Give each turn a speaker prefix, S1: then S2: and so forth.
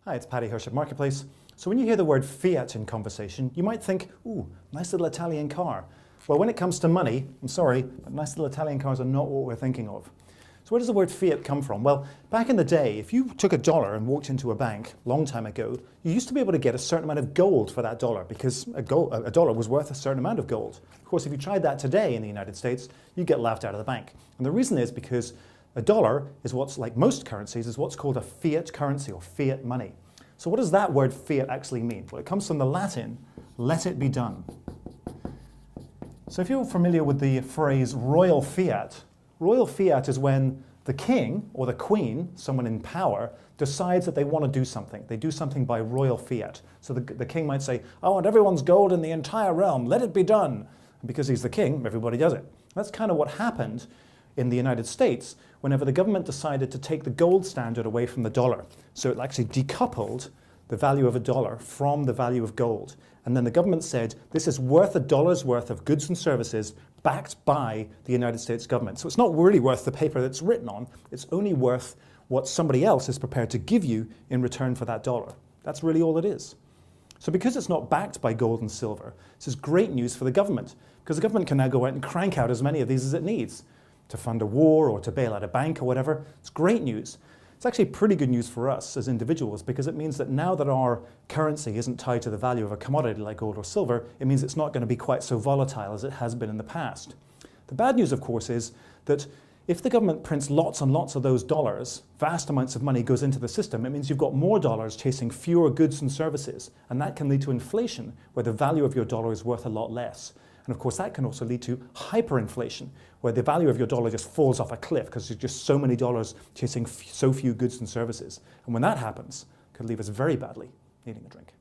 S1: Hi, it's Paddy Hirsch at Marketplace. So when you hear the word fiat in conversation, you might think, ooh, nice little Italian car. Well, when it comes to money, I'm sorry, but nice little Italian cars are not what we're thinking of. So where does the word fiat come from? Well, back in the day, if you took a dollar and walked into a bank a long time ago, you used to be able to get a certain amount of gold for that dollar because a dollar was worth a certain amount of gold. Of course, if you tried that today in the United States, you'd get laughed out of the bank. And the reason is because a dollar is what's, like most currencies, is what's called a fiat currency or fiat money. So what does that word fiat actually mean? Well, it comes from the Latin, let it be done. So if you're familiar with the phrase royal fiat is when the king or the queen, someone in power, decides that they want to do something. They do something by royal fiat. So the king might say, I want everyone's gold in the entire realm, let it be done. And because he's the king, everybody does it. That's kind of what happened in the United States whenever the government decided to take the gold standard away from the dollar. So it actually decoupled the value of a dollar from the value of gold. And then the government said, this is worth $1's worth of goods and services backed by the United States government. So it's not really worth the paper that's written on, it's only worth what somebody else is prepared to give you in return for that dollar. That's really all it is. So because it's not backed by gold and silver, this is great news for the government, because the government can now go out and crank out as many of these as it needs to fund a war or to bail out a bank or whatever. It's great news. It's actually pretty good news for us as individuals because it means that now that our currency isn't tied to the value of a commodity like gold or silver, it means it's not going to be quite so volatile as it has been in the past. The bad news, of course, is that if the government prints lots and lots of those dollars, vast amounts of money goes into the system, it means you've got more dollars chasing fewer goods and services, and that can lead to inflation, where the value of your dollar is worth a lot less. And of course, that can also lead to hyperinflation, where the value of your dollar just falls off a cliff because there's just so many dollars chasing so few goods and services. And when that happens, it could leave us very badly needing a drink.